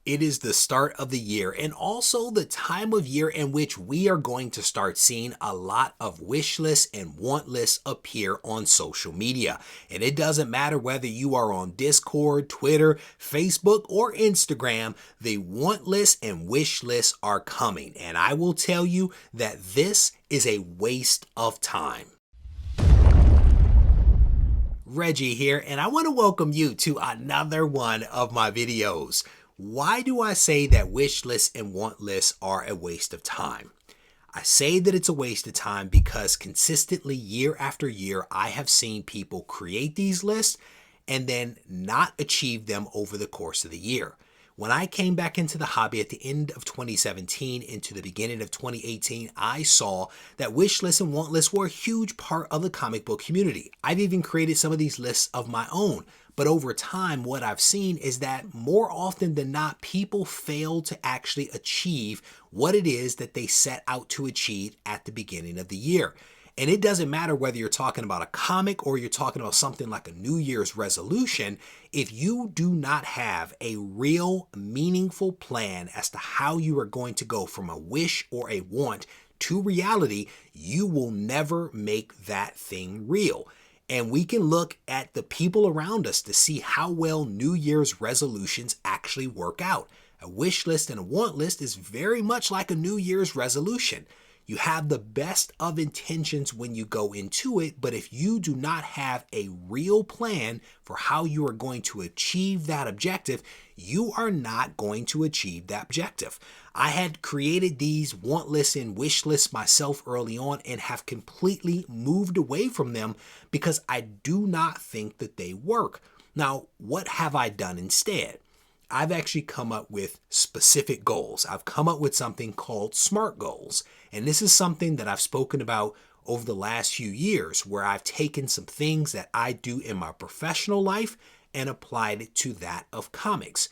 It is the start of the year and also the time of year in which we are going to start seeing a lot of wish lists and want lists appear on social media. And it doesn't matter whether you are on Discord, Twitter, Facebook, or Instagram, the want lists and wish lists are coming. And I will tell you that this is a waste of time. Reggie here, and I want to welcome you to another one of my videos. Why do I say that wish lists and want lists are a waste of time? I say that it's a waste of time because consistently year after year, I have seen people create these lists and then not achieve them over the course of the year. When I came back into the hobby at the end of 2017 into the beginning of 2018, I saw that wish lists and want lists were a huge part of the comic book community. I've even created some of these lists of my own. But over time, what I've seen is that more often than not, people fail to actually achieve what it is that they set out to achieve at the beginning of the year. And it doesn't matter whether you're talking about a comic or you're talking about something like a New Year's resolution. If you do not have a real meaningful plan as to how you are going to go from a wish or a want to reality, you will never make that thing real. And we can look at the people around us to see how well New Year's resolutions actually work out. A wish list and a want list is very much like a New Year's resolution. You have the best of intentions when you go into it, but if you do not have a real plan for how you are going to achieve that objective, you are not going to achieve that objective. I had created these want lists and wish lists myself early on and have completely moved away from them because I do not think that they work. Now, what have I done instead? I've actually come up with specific goals. I've come up with something called SMART goals. And this is something that I've spoken about over the last few years, where I've taken some things that I do in my professional life and applied it to that of comics.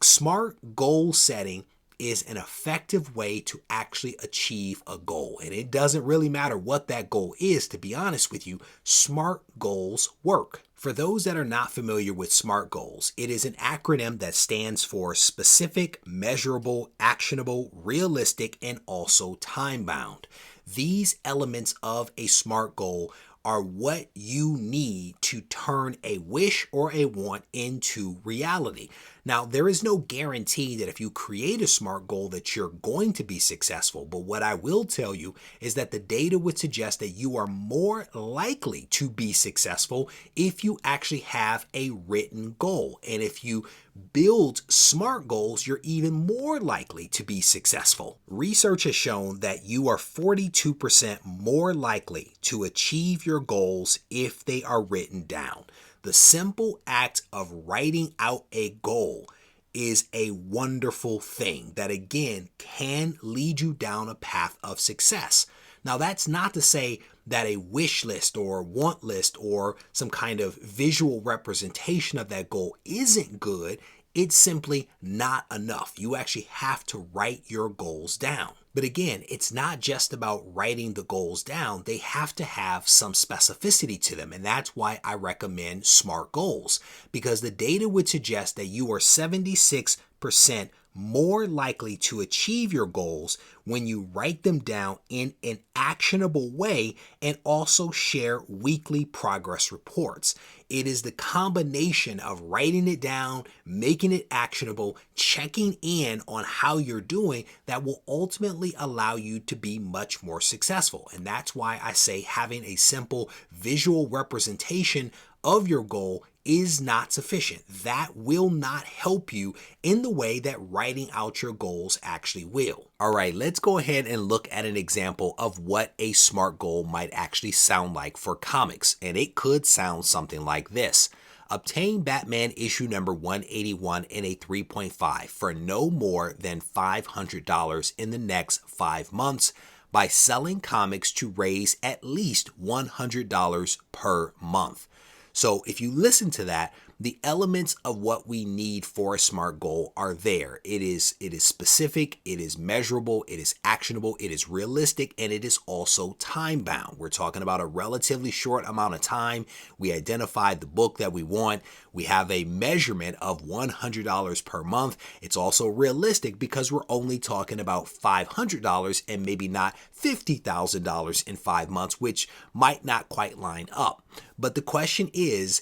SMART goal setting is an effective way to actually achieve a goal. And it doesn't really matter what that goal is, to be honest with you, SMART goals work. For those that are not familiar with SMART goals, it is an acronym that stands for specific, measurable, actionable, realistic, and also time-bound. These elements of a SMART goal are what you need to turn a wish or a want into reality. Now, there is no guarantee that if you create a SMART goal that you're going to be successful, but what I will tell you is that the data would suggest that you are more likely to be successful if you actually have a written goal. And if you build SMART goals, you're even more likely to be successful. Research has shown that you are 42% more likely to achieve your goals if they are written down. The simple act of writing out a goal is a wonderful thing that, again, can lead you down a path of success. Now, that's not to say that a wish list or want list or some kind of visual representation of that goal isn't good. It's simply not enough. You actually have to write your goals down. But again, it's not just about writing the goals down. They have to have some specificity to them. And that's why I recommend SMART goals, because the data would suggest that you are 76% more likely to achieve your goals when you write them down in an actionable way and also share weekly progress reports. It is the combination of writing it down, making it actionable, checking in on how you're doing that will ultimately allow you to be much more successful. And that's why I say having a simple visual representation of your goal is not sufficient. That will not help you in the way that writing out your goals actually will. All right, let's go ahead and look at an example of what a SMART goal might actually sound like for comics. And it could sound something like this. Obtain Batman issue number 181 in a 3.5 for no more than $500 in the next 5 months by selling comics to raise at least $100 per month. So if you listen to that, The elements of what we need for a SMART goal are there. It is specific, it is measurable, it is actionable, it is realistic, and it is also time bound. We're talking about a relatively short amount of time. We identified the book that we want. We have a measurement of $100 per month. It's also realistic because we're only talking about $500 and maybe not $50,000 in 5 months, which might not quite line up. But the question is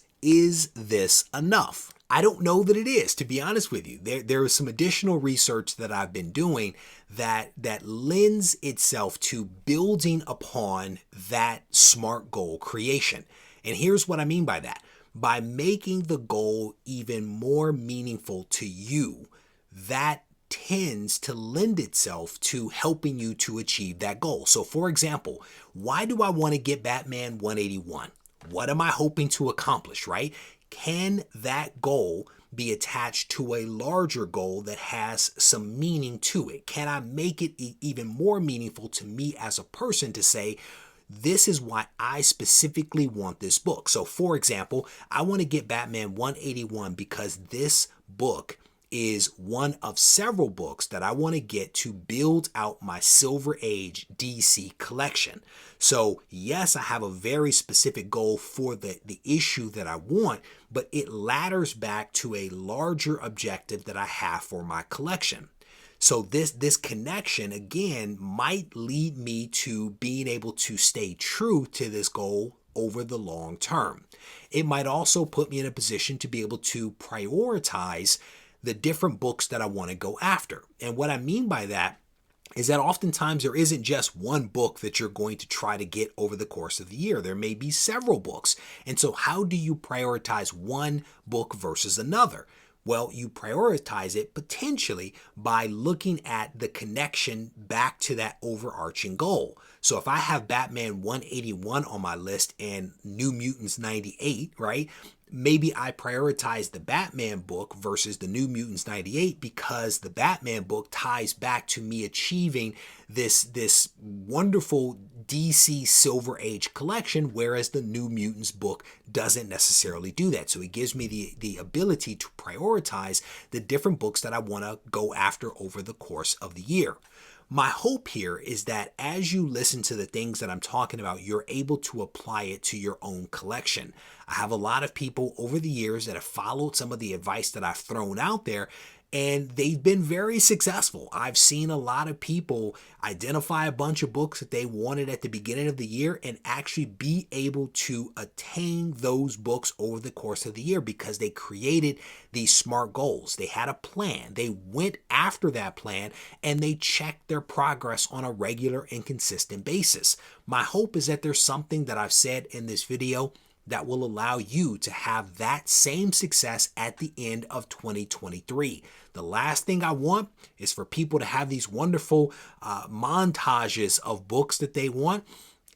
this enough? I don't know that it is, to be honest with you. There is some additional research that I've been doing that lends itself to building upon that SMART goal creation. And here's what I mean by that. By making the goal even more meaningful to you, that tends to lend itself to helping you to achieve that goal. So for example, why do I want to get Batman 181? What am I hoping to accomplish, right? Can that goal be attached to a larger goal that has some meaning to it? Can I make it even more meaningful to me as a person to say, this is why I specifically want this book? So for example, I want to get Batman 181 because this book is one of several books that I want to get to build out my Silver Age DC collection. So yes, I have a very specific goal for the issue that I want, but it ladders back to a larger objective that I have for my collection. So this connection, again, might lead me to being able to stay true to this goal over the long term. It might also put me in a position to be able to prioritize the different books that I want to go after. And what I mean by that is that oftentimes there isn't just one book that you're going to try to get over the course of the year. There may be several books. And so how do you prioritize one book versus another? Well, you prioritize it potentially by looking at the connection back to that overarching goal. So if I have Batman 181 on my list and New Mutants 98, right? Maybe I prioritize the Batman book versus the New Mutants 98 because the Batman book ties back to me achieving this wonderful DC Silver Age collection, whereas the New Mutants book doesn't necessarily do that. So it gives me the ability to prioritize the different books that I want to go after over the course of the year. My hope here is that as you listen to the things that I'm talking about, you're able to apply it to your own collection. I have a lot of people over the years that have followed some of the advice that I've thrown out there, and they've been very successful. I've seen a lot of people identify a bunch of books that they wanted at the beginning of the year and actually be able to attain those books over the course of the year because they created these SMART goals. They had a plan. They went after that plan and they checked their progress on a regular and consistent basis. My hope is that there's something that I've said in this video that will allow you to have that same success at the end of 2023. The last thing I want is for people to have these wonderful montages of books that they want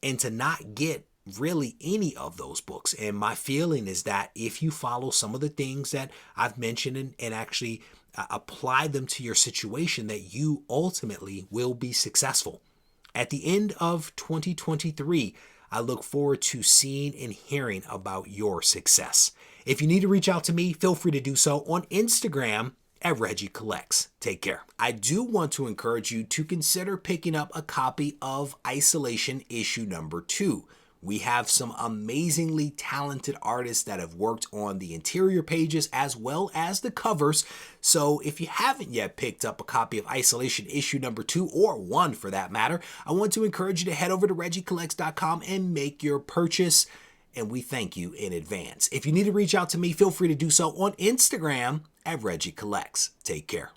and to not get really any of those books. And my feeling is that if you follow some of the things that I've mentioned and actually apply them to your situation, that you ultimately will be successful. At the end of 2023, I look forward to seeing and hearing about your success. If you need to reach out to me, feel free to do so on Instagram at Regie Collects. Take care. I do want to encourage you to consider picking up a copy of Isolation issue number 2. We have some amazingly talented artists that have worked on the interior pages as well as the covers. So if you haven't yet picked up a copy of Isolation issue number 2, or 1 for that matter, I want to encourage you to head over to regiecollects.com and make your purchase. And we thank you in advance. If you need to reach out to me, feel free to do so on Instagram at Regie Collects. Take care.